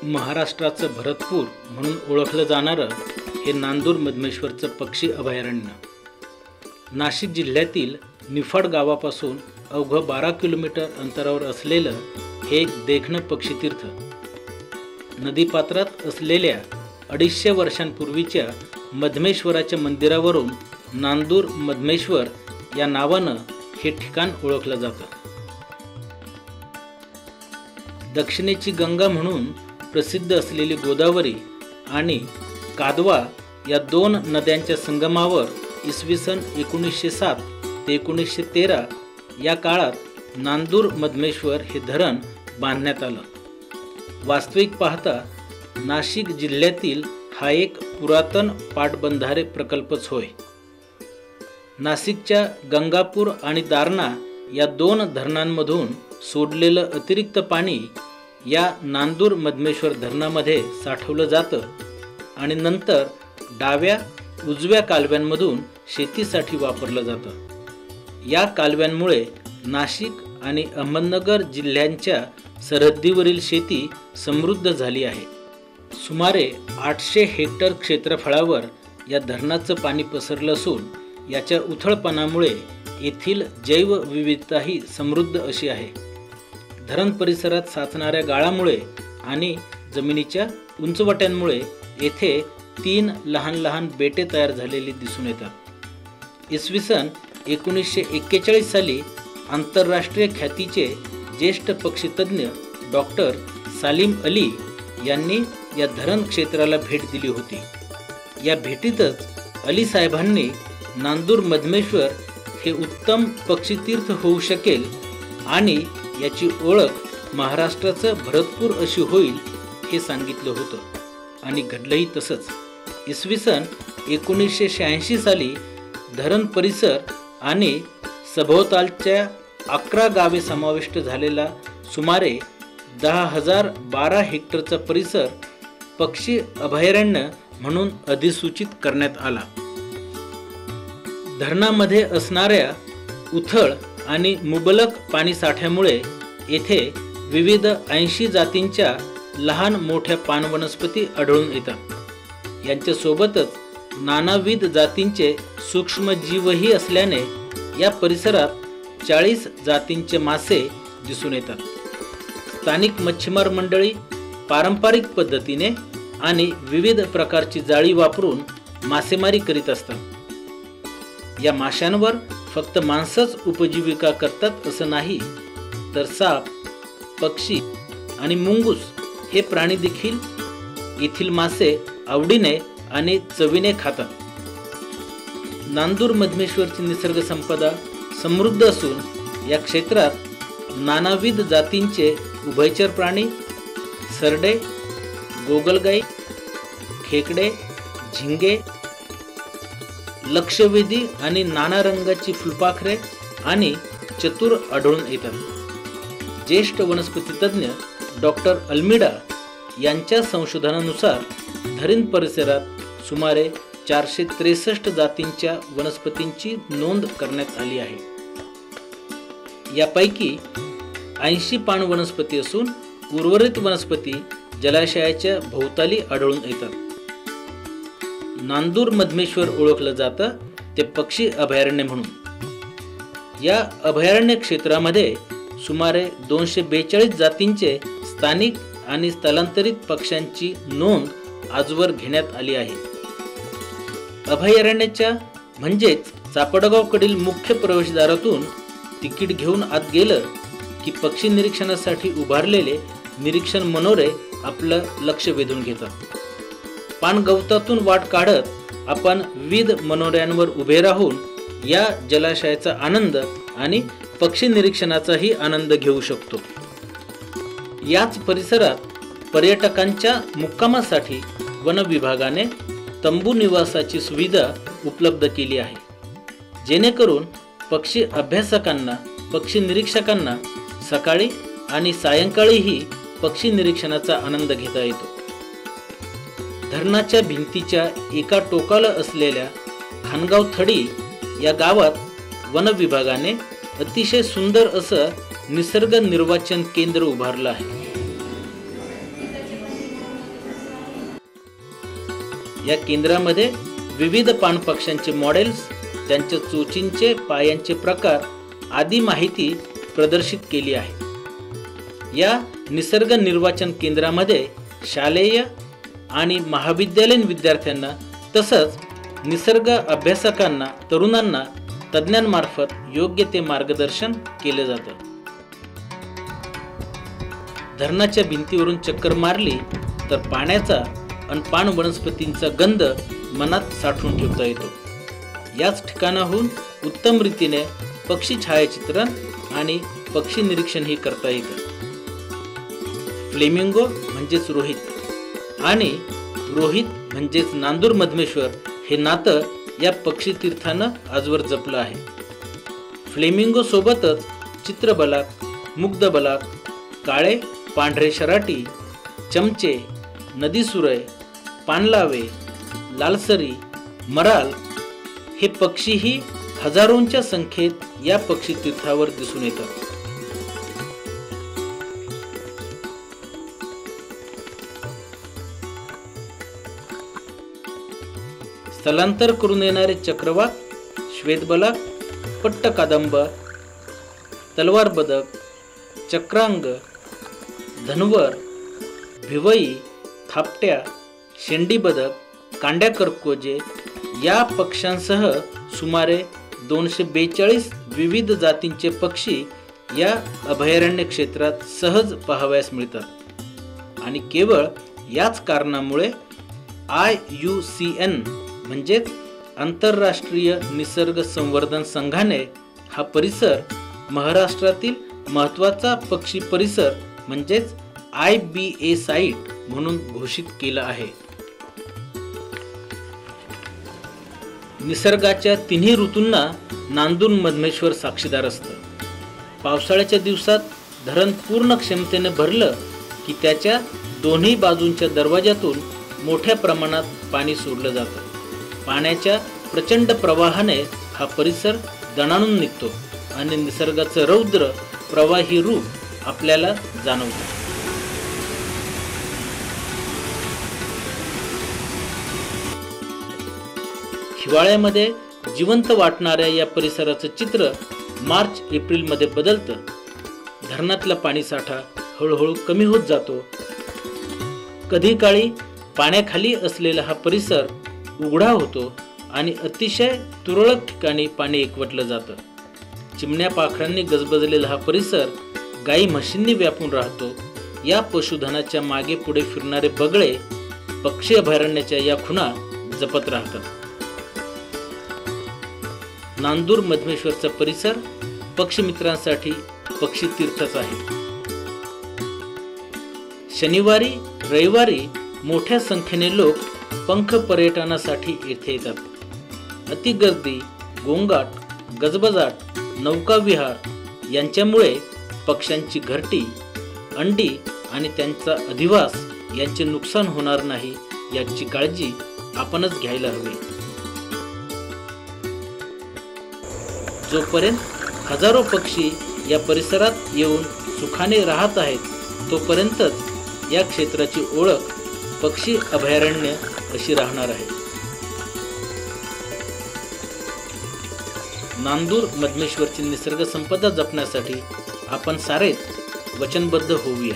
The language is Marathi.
महाराष्ट्राचं भरतपूर म्हणून ओळखलं जाणारं हे नांदूर मधमेश्वरचं पक्षी अभयारण्य नाशिक जिल्ह्यातील निफाड गावापासून अवघं 12 किलोमीटर अंतरावर असलेलं हे एक देखणं पक्षीतीर्थ नदीपात्रात असलेल्या 250 वर्षांपूर्वीच्या मधमेश्वराच्या मंदिरावरून नांदूर मधमेश्वर या नावानं हे ठिकाण ओळखलं जातं। दक्षिणेची गंगा म्हणून प्रसिद्ध असलेली गोदावरी आणि कादवा या दोन नद्यांच्या संगमावर इसवी सन 1907 ते 1913 या काळात नांदूर मधमेश्वर हे धरण बांधण्यात आलं। वास्तविक पाहता नाशिक जिल्ह्यातील हा एक पुरातन पाटबंधारे प्रकल्पच होय। नाशिकच्या गंगापूर आणि दारणा या दोन धरणांमधून सोडलेलं अतिरिक्त पाणी या नांदूर मधमेश्वर धरणामध्ये साठवलं जातं आणि नंतर डाव्या उजव्या कालव्यांमधून शेतीसाठी वापरलं जातं। या कालव्यांमुळे नाशिक आणि अहमदनगर जिल्ह्यांच्या सरहद्दीवरील शेती समृद्ध झाली आहे। सुमारे 800 हेक्टर क्षेत्रफळावर या धरणाचं पाणी पसरलं असून याच्या उथळपणामुळे येथील जैवविविधताही समृद्ध अशी आहे। धरण परिसरात साचणाऱ्या गाळामुळे आणि जमिनीच्या उंचवट्यांमुळे येथे 3 लहान लहान बेटे तयार झालेली दिसून येतात। इसवी सन 1941 साली आंतरराष्ट्रीय ख्यातीचे ज्येष्ठ पक्षीतज्ञ डॉक्टर सालीम अली यांनी या धरण क्षेत्राला भेट दिली होती। या भेटीतच अली साहेबांनी नांदूर मधमेश्वर हे उत्तम पक्षीतीर्थ होऊ शकेल आणि याची ओळख महाराष्ट्राचं भरतपूर अशी होईल हे सांगितलं होतं आणि घडलंही तसंच। इसवी सन 1986 साली धरण परिसर आणि सभोवतालच्या 11 गावे समाविष्ट झालेला सुमारे 10,012 हेक्टरचा परिसर पक्षी अभयारण्य म्हणून अधिसूचित करण्यात आला। धरणामध्ये असणाऱ्या उथळ आणि मुबलक पाणीसाठ्यामुळे येथे विविध 80 जातींच्या लहान मोठ्या पानवनस्पती आढळून येतात। यांच्यासोबतच नानाविध जातींचे सूक्ष्मजीवही असल्याने या परिसरात 40 जातींचे मासे दिसून येतात। स्थानिक मच्छीमार मंडळी पारंपरिक पद्धतीने आणि विविध प्रकारची जाळी वापरून मासेमारी करीत असतात। या माशांवर फक्त माणसंच उपजीविका करतात असं नाही, तर साप, पक्षी आणि मुंगूस हे प्राणी देखील येथील मासे आवडीने आणि चवीने खातात। नांदूर मधमेश्वरची निसर्ग संपदा समृद्ध असून या क्षेत्रात नानाविध जातींचे उभयचर प्राणी, सरडे, गोगलगाई, खेकडे, झिंगे, लक्षवेधी आणि नाना रंगाची फुलपाखरे आणि चतुर आढळून येतात। ज्येष्ठ वनस्पती तज्ञ डॉक्टर अल्मिडा यांच्या संशोधनानुसार धरण परिसरात सुमारे 463 जातींच्या वनस्पतींची नोंद करण्यात आली आहे। यापैकी 80 पान वनस्पती असून उर्वरित वनस्पती जलाशयाच्या भोवताली आढळून येतात। नांदूर मधमेश्वर ओळखलं जातं ते पक्षी अभयारण्य म्हणून। या अभयारण्य क्षेत्रामध्ये सुमारे 242 जातींचे स्थानिक आणि स्थलांतरित पक्ष्यांची नोंद आजवर घेण्यात आली आहे। अभयारण्याच्या म्हणजेच चापडगावकडील मुख्य प्रवेशद्वारातून तिकीट घेऊन आत गेलं की पक्षी निरीक्षणासाठी उभारलेले निरीक्षण मनोरे आपलं लक्ष वेधून घेतात। पानगवतातून वाट काढत आपण विविध मनोऱ्यांवर उभे राहून या जलाशयाचा आनंद आणि पक्षी निरीक्षणाचाही आनंद घेऊ शकतो। याच परिसरात पर्यटकांच्या मुक्कामासाठी वन विभागाने तंबू निवासाची सुविधा उपलब्ध केली आहे, जेणेकरून पक्षी अभ्यासकांना, पक्षी निरीक्षकांना सकाळी आणि सायंकाळीही पक्षी निरीक्षणाचा आनंद घेता येतो। धरणाच्या भिंतीच्या एका टोकाला असलेल्या खानगाव थडी या गावात वन विभागाने अतिशय सुंदर असं निसर्ग निर्वाचन केंद्र उभारलं आहे। या केंद्रामध्ये विविध पाणपक्ष्यांचे मॉडेल्स, त्यांच्या चोचींचे, पायांचे प्रकार आदी माहिती प्रदर्शित केली आहे। या निसर्ग निर्वाचन केंद्रामध्ये शालेय आणि महाविद्यालयीन विद्यार्थ्यांना तसंच निसर्ग अभ्यासकांना, तरुणांना तज्ज्ञांमार्फत योग्य ते मार्गदर्शन केले जातं। धरणाच्या भिंतीवरून चक्कर मारली तर पाण्याचा आणि पाण वनस्पतींचा गंध मनात साठवून ठेवता येतो। याच ठिकाणाहून उत्तम रीतीने पक्षी छायाचित्रण आणि पक्षी निरीक्षणही करता येतं। फ्लेमिंगो म्हणजेच रोहित आणि रोहित म्हणजेच नांदूर मधमेश्वर हे नातं या पक्षी तीर्थानं आजवर जपलं आहे। फ्लेमिंगो सोबतच चित्रबलाक, मुग्धबलाक, काळे पांढरे शराटी, चमचे, नदी सुरय, पानलावे, लालसरी, मराल हे पक्षीही हजारोंच्या संख्येत या पक्षी तीर्थावर दिसून येतात। स्थलांतर करून येणारे चक्रवाक, श्वेतबलाक, पट्ट कादंब, तलवार बदक, चक्रांग, धनवर, भिवई, थापट्या, शेंडी बदक, कांड्या कर्कोजे या पक्ष्यांसह सुमारे 242 विविध जातींचे पक्षी या अभयारण्य क्षेत्रात सहज पाहावयास मिळतात। आणि केवळ याच कारणामुळे IUCN म्हणजेच आंतरराष्ट्रीय निसर्ग संवर्धन संघाने हा परिसर महाराष्ट्रातील महत्त्वाचा पक्षी परिसर म्हणजेच IBA साइट म्हणून घोषित केला आहे। निसर्गाच्या तिन्ही ऋतूंना नांदूर मधमेश्वर साक्षीदार असतं। पावसाळ्याच्या दिवसात धरण पूर्ण क्षमतेने भरलं की त्याच्या दोन्ही बाजूंच्या दरवाजातून मोठ्या प्रमाणात पाणी सोडलं जातं। पाण्याच्या प्रचंड प्रवाहाने हा परिसर दणाणून निघतो आणि निसर्गाचं रौद्र प्रवाही रूप आपल्याला जाणवतं। हिवाळ्यामध्ये जिवंत वाटणाऱ्या या परिसराचं चित्र मार्च एप्रिल मध्ये बदलतं। धरणातला पाणीसाठा हळूहळू कमी होत जातो। कधी काळी पाण्याखाली असलेला हा परिसर उघडा होतो आणि अतिशय तुरळक ठिकाणी पाणी एकवटलं जातं। चिमण्या पाखरांनी गजबजलेला हा परिसर गाई म्हशींनी व्यापून राहतो। या पशुधनाच्या मागे पुढे फिरणारे बगळे पक्षी अभयारण्याच्या या खुणा जपत राहतात। नांदूर मधमेश्वरचा परिसर पक्षी मित्रांसाठी पक्षी तीर्थच आहे। शनिवारी रविवारी मोठ्या संख्येने लोक पंख पर्यटनासाठी येथे येतात। अतिगर्दी, गोंगाट, गजबजाट, नौकाविहार यांच्यामुळे पक्ष्यांची घरटी, अंडी आणि त्यांचा अधिवास यांचे नुकसान होणार नाही याची काळजी आपणच घ्यायला हवी। जोपर्यंत हजारो पक्षी या परिसरात येऊन सुखाने राहत आहेत तोपर्यंतच या क्षेत्राची ओळख पक्षी अभयारण्य अशी राहणार आहे। नांदूर मधमेश्वरची निसर्ग संपदा जपण्यासाठी आपण सारेच वचनबद्ध होऊया।